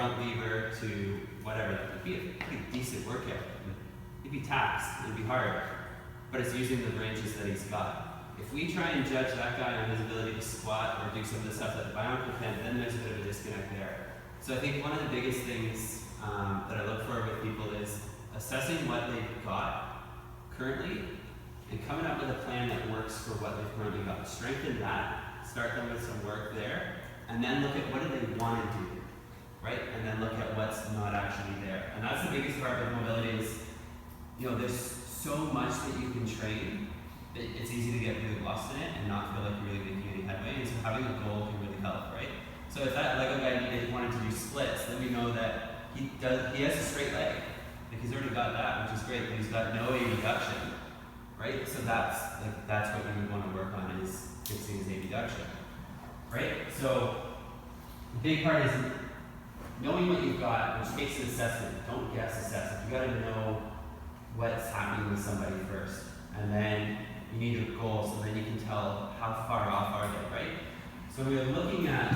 front lever to whatever. That would be a pretty decent workout. He'd be taxed, it'd be hard, but it's using the ranges that he's got. If we try and judge that guy on his ability to squat or do some of the stuff that the bionicle can, then there's a bit of a disconnect there. So I think one of the biggest things that I look for with people is assessing what they've got currently and coming up with a plan that works for what they've currently got. Strengthen that, start them with some work there, and then look at what do they want to do, right? And then look at what's not actually there. And that's the biggest part with mobility is, you know, there's so much that you can train that it's easy to get really lost in it and not feel like you're really making any headway. And so having a goal can really help, right? So if that Lego guy wanted to do splits, then we know that he has a straight leg. Like he's already got that, which is great, but he's got no abduction, right? So that's what you would want to work on is fixing his abduction, right? So the big part is knowing what you've got, which takes an assessment. Don't guess, assess it. You got to know what's happening with somebody first, and then you need a goal, so then you can tell how far off are they, right? So we are looking at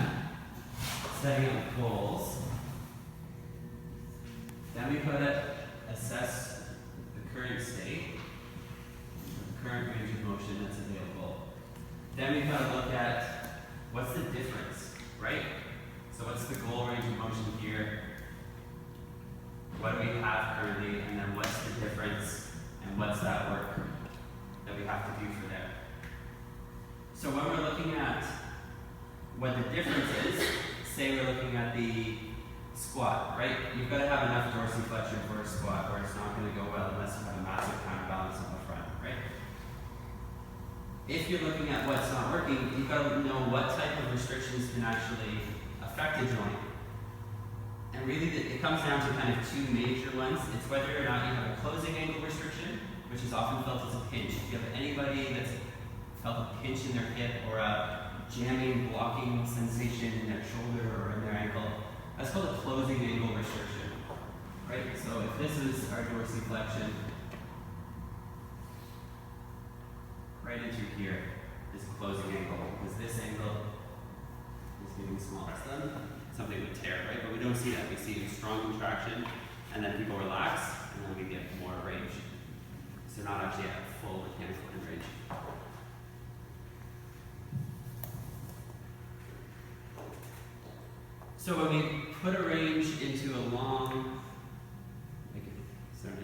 setting up goals. Then we put assess the current state, the current range of motion that's available. Then we've got to look at what's the difference, right? So what's the goal range of motion here? What do we have currently, and then what's the difference, and what's that work that we have to do for there? So when we're looking at what the difference is, say we're looking at the squat, right? You've got to have enough dorsiflexion for a squat, or it's not going to go well unless you have a massive counterbalance on the front, right? If you're looking at what's not working, you've got to know what type of restrictions can actually affect a joint. And really, it comes down to kind of two major ones. It's whether or not you have a closing angle restriction, which is often felt as a pinch. If you have anybody that's felt a pinch in their hip or a jamming, blocking sensation in their shoulder or in their ankle, that's called a closing angle restriction, right? So if this is our dorsiflexion, right into here is a closing angle, because this angle is getting smaller. So something would tear, right? But we don't see that. We see a strong contraction, and then people relax, and then we get more range. So not actually at full mechanical end range. So when we put a range into a long,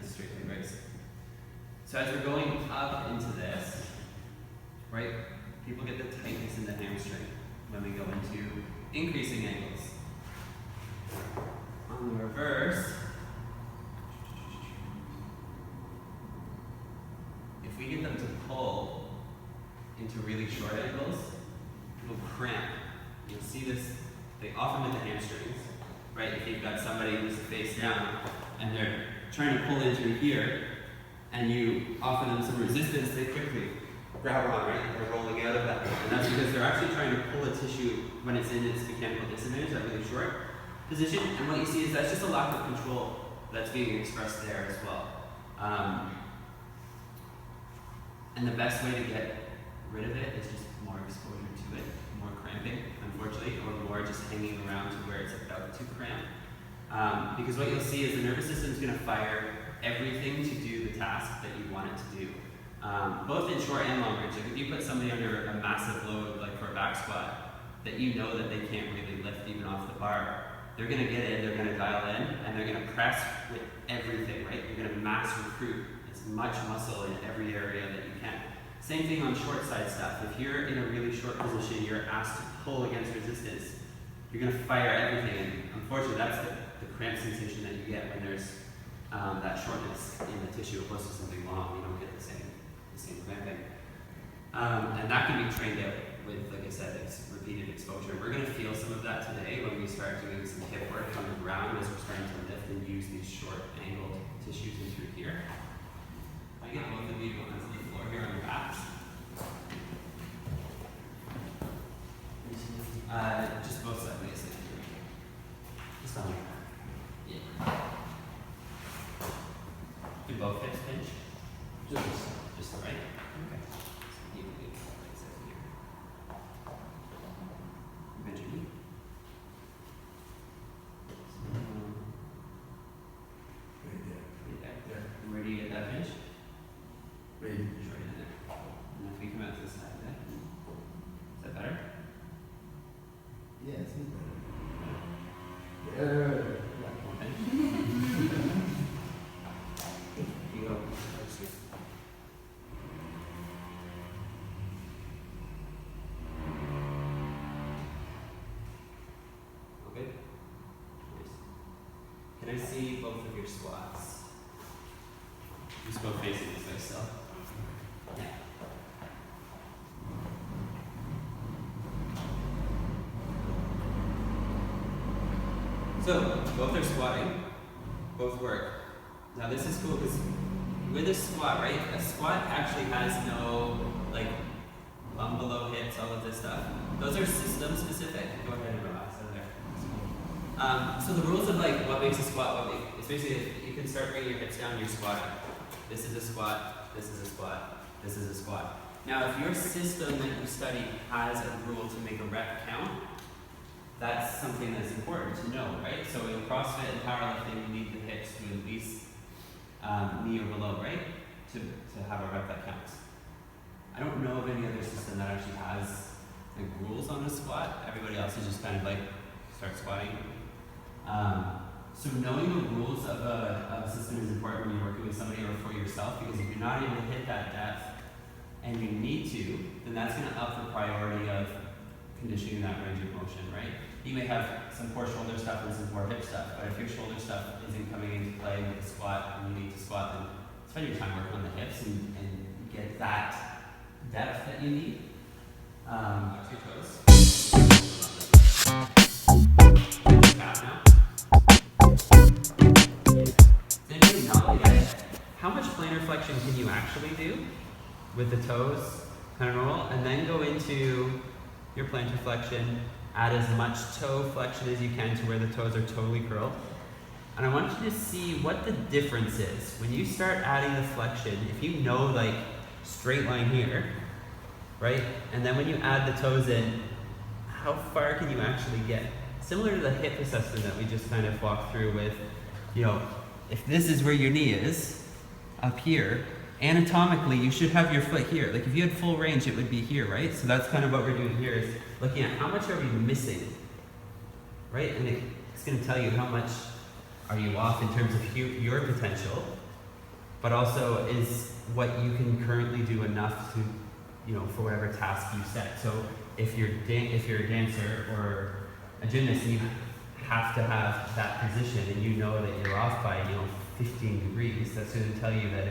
straight line, right? So as we're going up into this, right, people get the tightness in the hamstring when we go into increasing angles. On the reverse, if we get them to pull into really short angles, it'll cramp. You'll see this, they often with the hamstrings, right? If you've got somebody who's face down and they're trying to pull into here, and you offer them some resistance, they quickly grab on, right? They're rolling out of that. And that's because they're actually trying to pull a tissue when it's in its mechanical disadvantage, that really short position. And what you see is that's just a lack of control that's being expressed there as well. And the best way to get rid of it is just more exposure to it, more cramping, unfortunately, or more just hanging around to where it's about to cramp. Because what you'll see is the nervous system is going to fire everything to do the task that you want it to do. Both in short and long range. Like if you put somebody under a massive load, like for a back squat, that you know that they can't really lift even off the bar, they're going to get in, they're going to dial in, and they're going to press with everything, right? You're going to mass recruit as much muscle in every area that you can. Same thing on short side stuff. If you're in a really short position, you're asked to pull against resistance, you're going to fire everything. And unfortunately, that's the cramp sensation that you get when there's that shortness in the tissue opposed to something long. You don't get the same cramping. And that can be trained out with, like I said, repeated exposure. We're going to feel some of that today when we start doing some hip work on the ground as we're starting to lift and use these short angled tissues in through here. I get both of you onto the floor here on your backs. Just both sideways. Just on your back. Yeah. Do both hips pinch? Just the right? Okay. So evenly, like I said here. You bend your knee. Can I see both of your squats? Just both facing this way still. Yeah. So, both are squatting, both work. Now this is cool because with a squat, right, a squat actually has no, like, bum below hips, all of this stuff. Those are system specific. Go ahead and relax over there. So the rules of like what makes a squat, it's basically you can start bringing your hips down, you're squatting. This is a squat, this is a squat, this is a squat. Now if your system that you study has a rule to make a rep count, that's something that's important to know, right? So in CrossFit and powerlifting, you need the hips to at least knee or below, right? To have a rep that counts. I don't know of any other system that actually has like rules on a squat. Everybody else is just kind of like start squatting. So knowing the rules of a system is important when you're working with somebody or for yourself, because if you're not able to hit that depth and you need to, then that's going to up the priority of conditioning that range of motion, right? You may have some core shoulder stuff and some core hip stuff, but if your shoulder stuff isn't coming into play with the squat and you need to squat, then spend your time working on the hips and get that depth that you need. Touch your toes. Calf now. Does anybody know yet? How much plantar flexion can you actually do with the toes kind of normal, and then go into your plantar flexion, add as much toe flexion as you can to where the toes are totally curled. And I want you to see what the difference is. When you start adding the flexion, if you know like straight line here, right? And then when you add the toes in, how far can you actually get? Similar to the hip assessment that we just kind of walked through with, you know, if this is where your knee is, up here, anatomically you should have your foot here. Like if you had full range, it would be here, right? So that's kind of what we're doing here, is looking at how much are we missing, right? And it's going to tell you how much are you off in terms of your potential, but also is what you can currently do enough to, you know, for whatever task you set. So if you're a dancer or a gymnast and you have to have that position and you know that you're off by, you know, 15 degrees, that's going to tell you that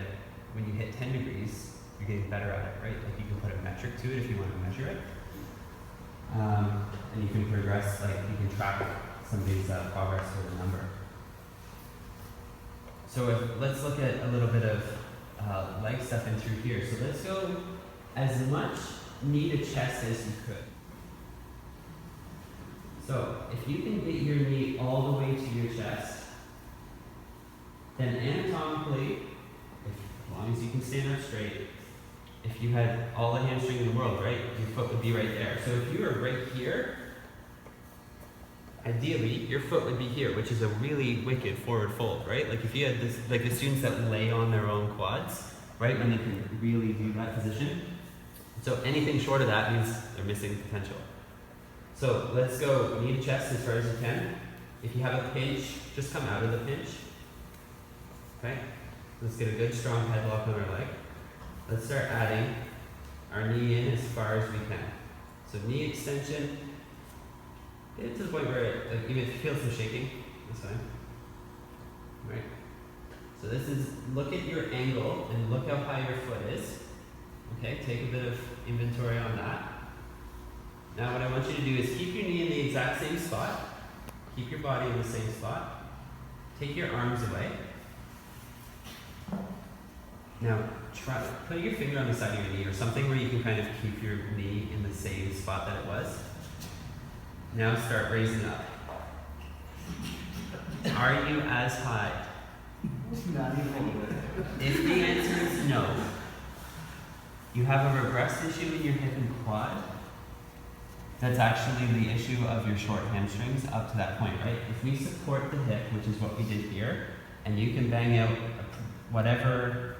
when you hit 10 degrees, you're getting better at it, right? Like you can put a metric to it if you want to measure it. And you can progress, like you can track somebody's progress with a number. So let's look at a little bit of leg stuff in through here. So let's go as much knee to chest as you could. So if you can get your knee all the way to your chest, then anatomically, as long as you can stand up straight, if you had all the hamstring in the world, right, your foot would be right there. So if you were right here, ideally, your foot would be here, which is a really wicked forward fold, right? Like if you had this, like the students that lay on their own quads, right, when they can really do that position. So anything short of that means they're missing potential. So let's go knee to chest as far as you can. If you have a pinch, just come out of the pinch. Okay? Let's get a good strong headlock on our leg. Let's start adding our knee in as far as we can. So knee extension. Get it to the point where, like, even if you feel some shaking, that's fine. Right? So this is, look at your angle and look how high your foot is. Okay, take a bit of inventory on that. Now what I want you to do is keep your knee in the exact same spot. Keep your body in the same spot. Take your arms away. Now try, put your finger on the side of your knee or something where you can kind of keep your knee in the same spot that it was. Now start raising up. Are you as high? Not even a little bit. If the answer is no, you have a regressed issue in your hip and quad. That's actually the issue of your short hamstrings up to that point, right? If we support the hip, which is what we did here, and you can bang out whatever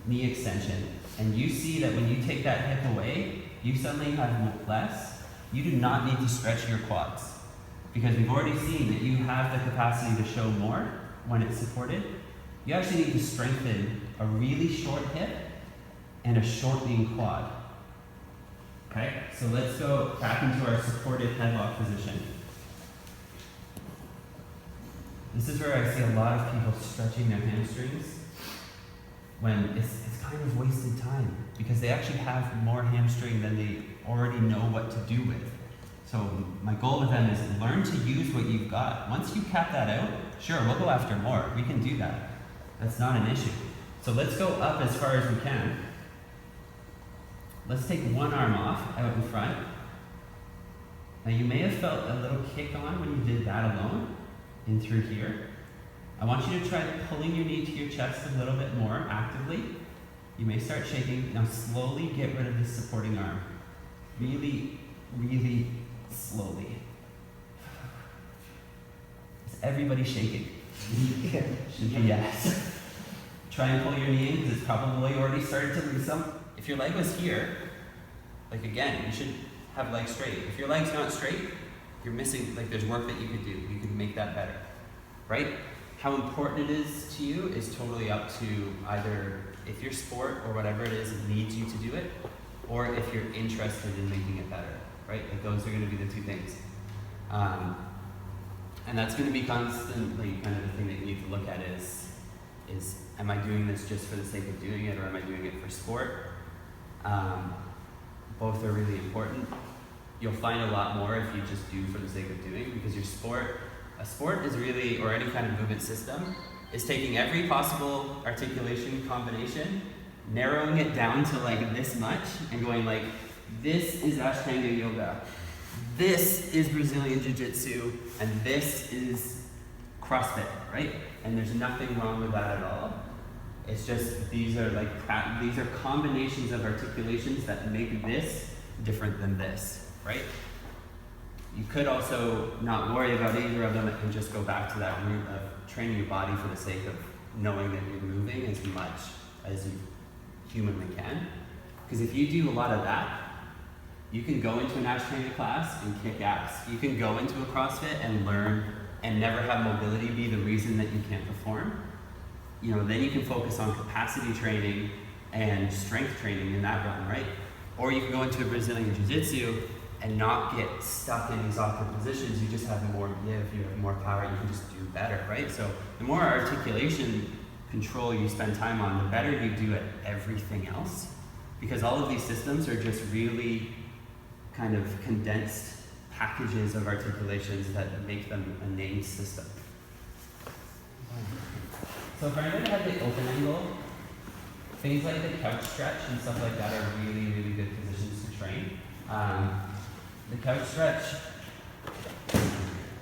knee extension, and you see that when you take that hip away, you suddenly have less, you do not need to stretch your quads. Because we've already seen that you have the capacity to show more when it's supported. You actually need to strengthen a really short hip and a shortening quad. Okay, so let's go back into our supported headlock position. This is where I see a lot of people stretching their hamstrings when it's kind of wasted time because they actually have more hamstring than they already know what to do with. So my goal with them is learn to use what you've got. Once you cap that out, sure, we'll go after more. We can do that. That's not an issue. So let's go up as far as we can. Let's take one arm off out in front. Now you may have felt a little kick on when you did that alone, in through here. I want you to try pulling your knee to your chest a little bit more actively. You may start shaking. Now slowly get rid of this supporting arm. Really, really slowly. Is everybody shaking? Yeah. Should be yes. Try and pull your knee in because it's probably already started to lose some. If your leg was here, like again, you should have legs straight. If your leg's not straight, you're missing, like there's work that you could do. You could make that better, right? How important it is to you is totally up to either if your sport or whatever it is needs you to do it, or if you're interested in making it better, right? Like those are going to be the two things. And that's going to be constantly kind of the thing that you need to look at is am I doing this just for the sake of doing it or am I doing it for sport? Both are really important. You'll find a lot more if you just do for the sake of doing because a sport is really, or any kind of movement system, is taking every possible articulation combination, narrowing it down to like this much and going like, this is Ashtanga yoga, this is Brazilian Jiu-Jitsu, and this is CrossFit, right? And there's nothing wrong with that at all. It's just these are combinations of articulations that make this different than this, right? You could also not worry about either of them and just go back to that root of training your body for the sake of knowing that you're moving as much as you humanly can. Because if you do a lot of that, you can go into an Ashtanga class and kick ass. You can go into a CrossFit and learn and never have mobility be the reason that you can't perform. You know, then you can focus on capacity training and strength training in that realm, right? Or you can go into a Brazilian Jiu-Jitsu and not get stuck in these awkward positions. You just have more give, you have more power, you can just do better, right? So the more articulation control you spend time on, the better you do at everything else. Because all of these systems are just really kind of condensed packages of articulations that make them a named system. So for anybody that had the open angle, things like the couch stretch and stuff like that are really, really good positions to train. The couch stretch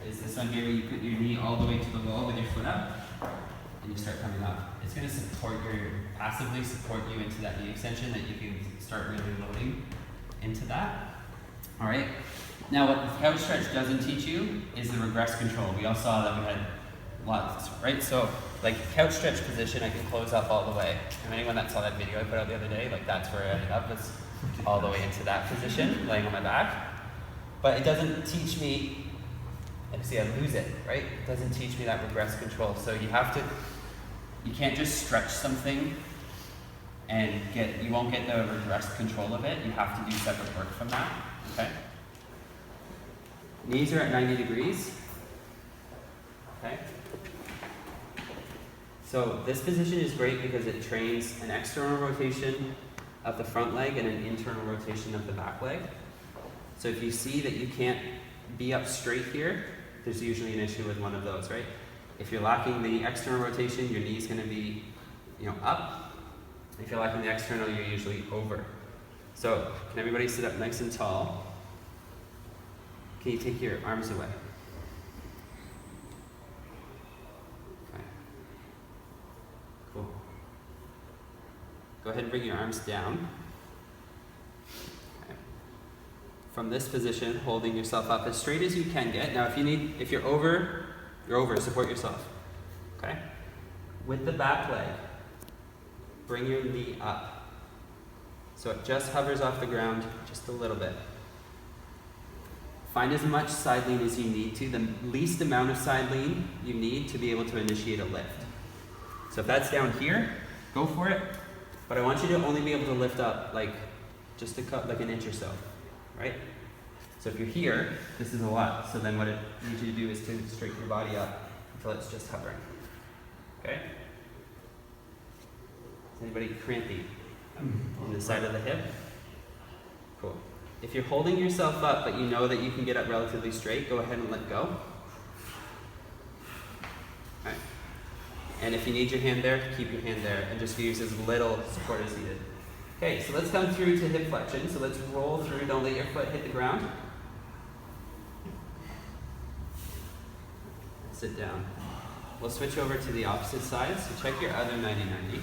is this one here where you put your knee all the way to the wall with your foot up and you start coming up. It's going to passively support you into that knee extension that you can start really loading into that. All right. Now what the couch stretch doesn't teach you is the regress control. We all saw that we had lots, right? So like couch stretch position, I can close up all the way. And anyone that saw that video I put out the other day, like that's where I ended up, was all the way into that position, laying on my back. But it doesn't teach me, and see, I lose it, right? It doesn't teach me that regress control. So you can't just stretch something and you won't get the regress control of it. You have to do separate work from that, okay? Knees are at 90 degrees, okay? So this position is great because it trains an external rotation of the front leg and an internal rotation of the back leg. So if you see that you can't be up straight here, there's usually an issue with one of those, right? If you're lacking the external rotation, your knee's going to be, up. If you're lacking the external, you're usually over. So can everybody sit up nice and tall? Can you take your arms away? Okay. Cool. Go ahead and bring your arms down. From this position, holding yourself up as straight as you can get. Now if you're over, support yourself, okay? With the back leg, bring your knee up. So it just hovers off the ground just a little bit. Find as much side lean as you need to, the least amount of side lean you need to be able to initiate a lift. So if that's down here, go for it, but I want you to only be able to lift up like just like an inch or so. Right? So if you're here, this is a lot. So then what it needs you to do is to straighten your body up until it's just hovering. Okay? Is anybody crampy on the side of the hip? Cool. If you're holding yourself up but you know that you can get up relatively straight, go ahead and let go. Alright. And if you need your hand there, keep your hand there and just use as little support as needed. Okay, so let's come through to hip flexion. So let's roll through, don't let your foot hit the ground. Sit down. We'll switch over to the opposite side, so check your other 90-90.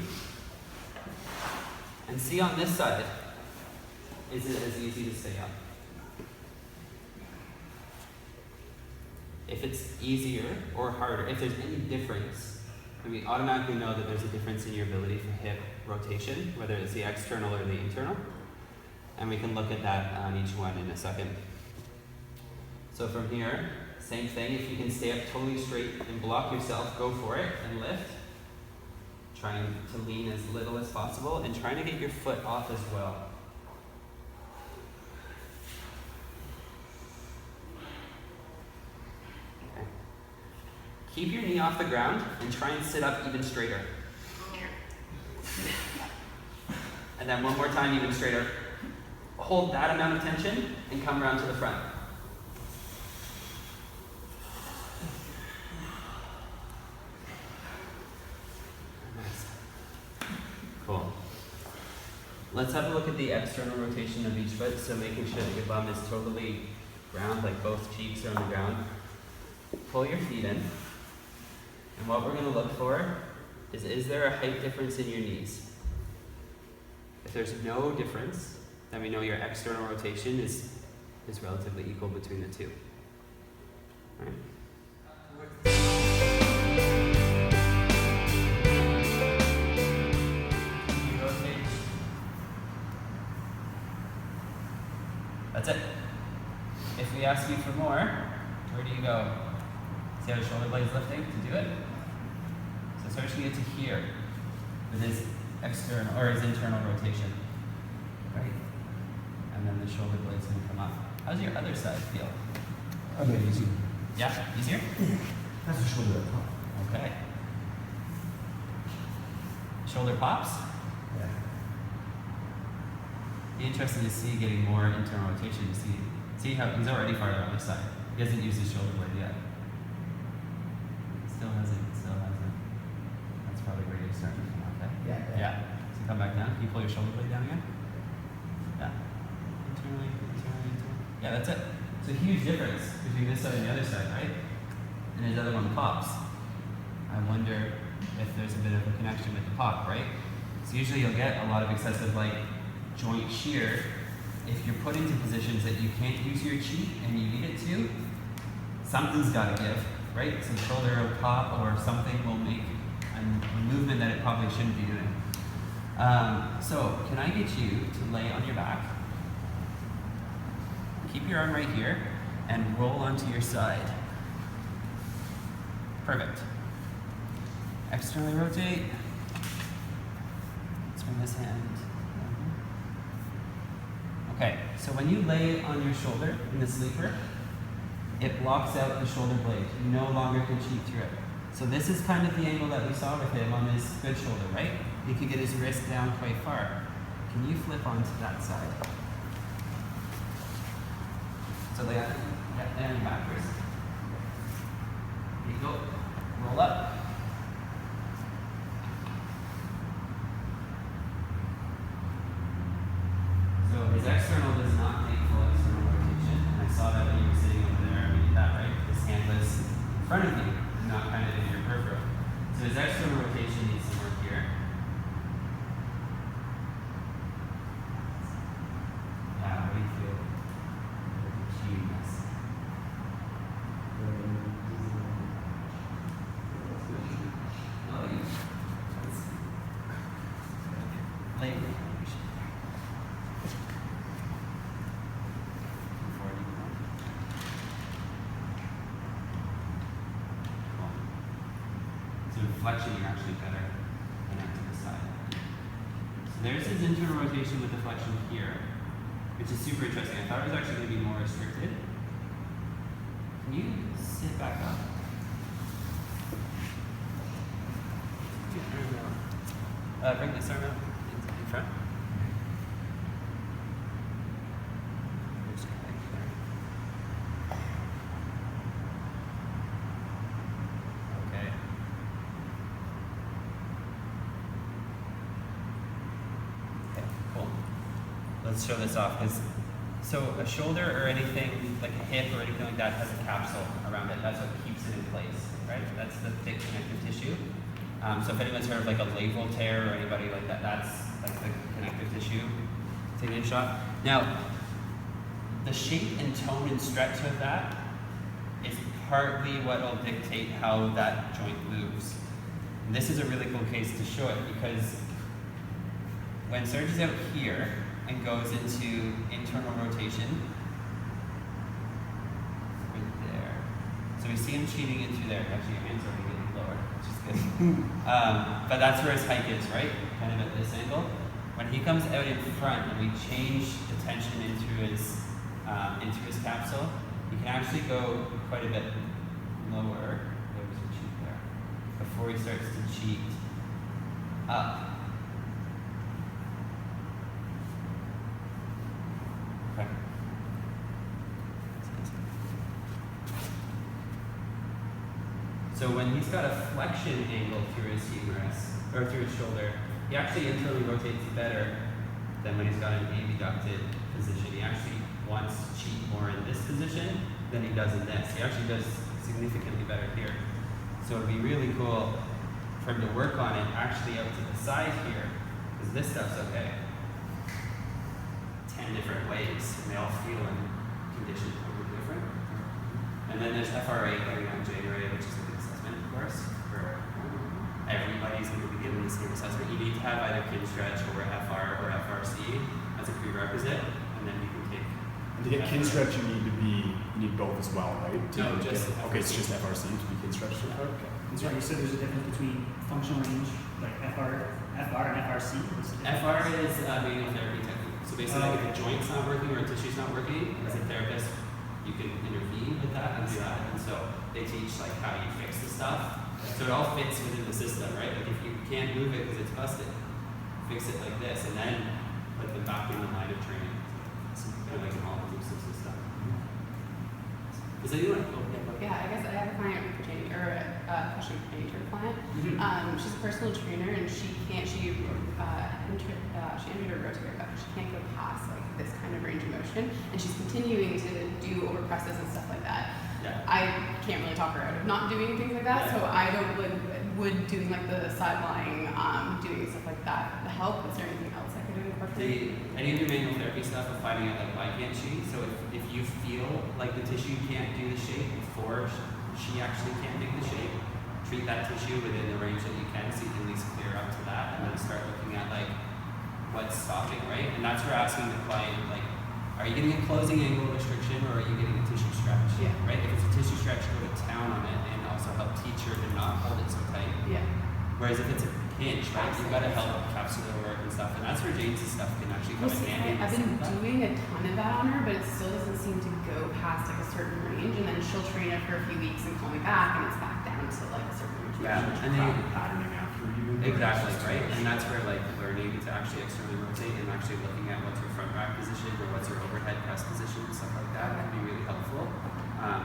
And see on this side, is it as easy to stay up? If it's easier or harder, if there's any difference, and we automatically know that there's a difference in your ability for hip rotation, whether it's the external or the internal, and we can look at that on each one in a second. So from here, same thing, if you can stay up totally straight and block yourself, go for it and lift. Trying to lean as little as possible and trying to get your foot off as well. Okay. Keep your knee off the ground and try and sit up even straighter. And then one more time, even straighter. Hold that amount of tension and come around to the front. Cool. Let's have a look at the external rotation of each foot, so making sure that your bum is totally ground, like both cheeks are on the ground. Pull your feet in. And what we're going to look for is there a height difference in your knees? If there's no difference, then we know your external rotation is relatively equal between the two. All right? That's it. If we ask you for more, where do you go? See how the shoulder blade's lifting to do it? So start to get to here with his external or his internal rotation. Right? And then the shoulder blade's gonna come up. How's your other side feel? A bit easier. Yeah? Easier? That's the shoulder at top. Okay. Shoulder pops? Yeah. Be interesting to see getting more internal rotation. See how he's already farther on this side. He hasn't used his shoulder blade yet. Still hasn't. That's probably where you're starting to come out, okay? Yeah. So come back down. Can you pull your shoulder blade down again? Yeah. Internally. Yeah, that's it. It's a huge difference between this side and the other side, right? And his other one pops. I wonder if there's a bit of a connection with the pop, right? So usually you'll get a lot of excessive joint shear if you're put into positions that you can't use your cheek and you need it to. Something's got to give, right? Some shoulder will pop or something will make a movement that it probably shouldn't be doing. So can I get you to lay on your back? Keep your arm right here and roll onto your side. Perfect. Externally rotate. Let's bring this hand. Okay, so when you lay on your shoulder in the sleeper, it blocks out the shoulder blade. You no longer can cheat through it. So this is kind of the angle that we saw with him on his good shoulder, right? He could get his wrist down quite far. Can you flip onto that side? So lay on your back first. There you go. Roll up. So his external does not make full external rotation. And I saw that when you were sitting over there. We did that, right? His hand was in front of you, not kind of in your peripheral. So his external rotation needs some work here. Yeah, what do you feel? Genius. Oh, you. Lay. Flexion, you're actually better connect to the side. So there's his internal rotation with the flexion here, which is super interesting. I thought it was actually going to be more restricted. Can you sit back up? Bring this arm out in front. Okay. Okay, cool. Let's show this off. So a shoulder or anything, like a hip or anything like that, has a capsule around it. That's what keeps it in place, right? That's the thick connective tissue. So if anyone's heard of like a labral tear or anybody like that, that's like the connective tissue taking a shot. Now, the shape and tone and stretch of that is partly what will dictate how that joint moves. And this is a really cool case to show it because when Serge is out here and goes into internal rotation, right there. So we see him cheating in through there. Actually, your hands are already getting lower, which is good. But that's where his hike is, right? Kind of at this angle. When he comes out in front and we change the tension into his capsule, he can actually go quite a bit lower. There's a cheat there. Before he starts to cheat up. Okay. So when he's got a flexion angle through his humerus, or through his shoulder, he actually internally rotates better than when he's got an abducted position. He actually wants to cheat more in this position than he does in this. He actually does significantly better here. So it'd be really cool for him to work on it actually out to the side here, because this stuff's okay. 10 different ways, and they all feel and condition totally different. And then there's FRA coming out in January, which is a good assessment, of course, for everybody's going to be given the same assessment. You need to have either kin stretch or FR or FRC as a prerequisite, and then you can take. And to get kin stretch, you need both as well, right? No, just okay, it's just FRC to be kin stretch. Yeah. Okay. And so you said there's a difference between functional range, like FR and FRC? FR is manual therapy technique. So basically, if a joint's not working or a tissue's not working, as a therapist, you can intervene with that and do that. And so they teach like how you fix the stuff. So it all fits within the system, right? Like if you can't move it because it's busted, fix it like this, and then put them back in the line of training. So kind of like an all-inclusive system. Does anyone? Yeah, I guess I have a client for Jamie, or a question for Jamie, her client. Mm-hmm. She's a personal trainer, and she injured her rotator cuff. She can't go past like this kind of range of motion, and she's continuing to do over presses and stuff like that. Yeah. I can't really talk her out of not doing things like that, Yeah. so I don't would doing like the side lying, doing stuff like that help. Is there anything else I could incorporate? Any of your manual therapy stuff of finding out like why can't she? So if you feel like the tissue can't do the shape before she actually can't do the shape, treat that tissue within the range that you can so you can at least clear up to that, and then start looking at like what's stopping, right? And that's where asking the client like, are you getting a closing angle restriction or are you getting a tissue stretch? Yeah. Right? If it's a tissue stretch, go to town on it and also help teach her to not hold it so tight. Yeah. Whereas if it's a pinch, right, you've got to help capsular work and stuff, and that's where James' stuff can actually come in handy. I've been doing a ton of that on her, but it still doesn't seem to go past like a certain range, and then she'll train it for a few weeks and call me back, and it's back down to like a certain range. Yeah, and then Patterning after you. exactly, right? And that's where like learning to actually externally rotate and actually looking at what's your front rack position or what's your overhead press position and stuff like that can be really helpful.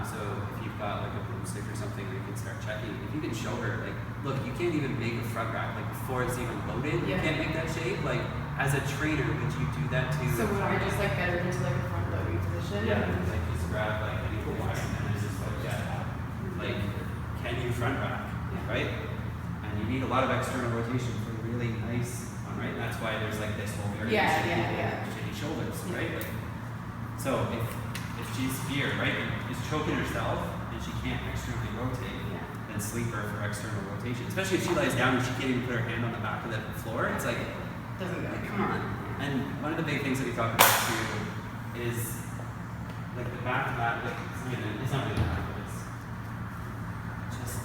So if you've got like a broomstick or something, you can start checking. If you can show her, like, look, you can't even make a front rack like before it's even loaded. You Yeah. can't make that shape. Like, as a trainer, would you do that too? So would I just like get her into like a front loading position? Yeah, like just grab like anything and then just like like can you front rack, right? And you need a lot of external rotation for a really nice one, right? And that's why there's like this whole variation of shitty shoulders, right? Like, so if she's here, right, and is choking herself and she can't externally rotate, then sleep her for external rotation. Especially if she lies down and she can't even put her hand on the back of the floor. It's like, Doesn't go. come on. And one of the big things that we talk about too is like the back of that, like it's not really the back, but it's just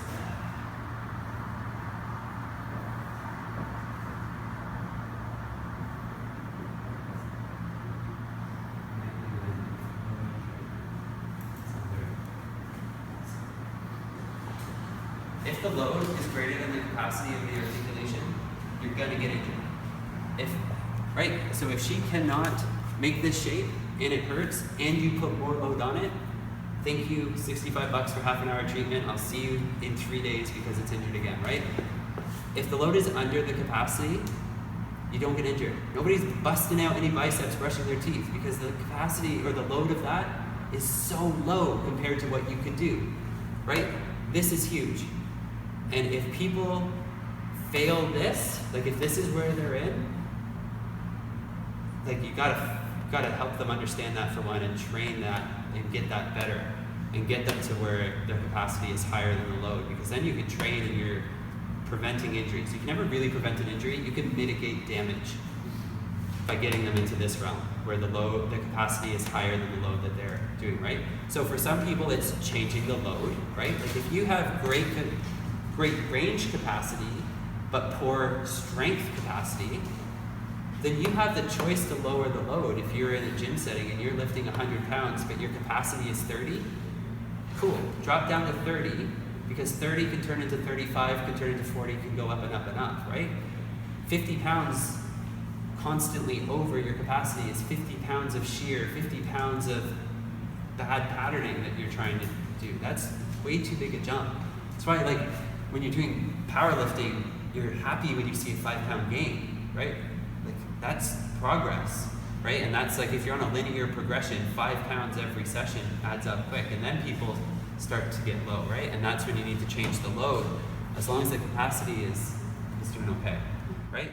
if the load is greater than the capacity of the articulation, you're gonna get injured. Right? So if she cannot make this shape and it hurts and you put more load on it, thank you, $65 for half an hour treatment. I'll see you in 3 days because it's injured again, right? If the load is under the capacity, you don't get injured. Nobody's busting out any biceps brushing their teeth because the capacity or the load of that is so low compared to what you can do, right? This is huge. And if people fail this, like if this is where they're in, like you gotta help them understand that for one and train that and get that better and get them to where their capacity is higher than the load, because then you can train and you're preventing injuries. You can never really prevent an injury. You can mitigate damage by getting them into this realm where the capacity is higher than the load that they're doing, right? So for some people, it's changing the load, right? Like if you have great range capacity, but poor strength capacity, then you have the choice to lower the load. If you're in a gym setting and you're lifting 100 pounds, but your capacity is 30, cool, drop down to 30, because 30 can turn into 35, can turn into 40, can go up and up and up, right? 50 pounds constantly over your capacity is 50 pounds of shear, 50 pounds of bad patterning that you're trying to do. That's way too big a jump. That's why, like, when you're doing powerlifting, you're happy when you see a 5-pound gain, right? Like, that's progress, right? And that's like, if you're on a linear progression, 5 pounds every session adds up quick, and then people start to get low, right? And that's when you need to change the load, as long as the capacity is doing okay, right?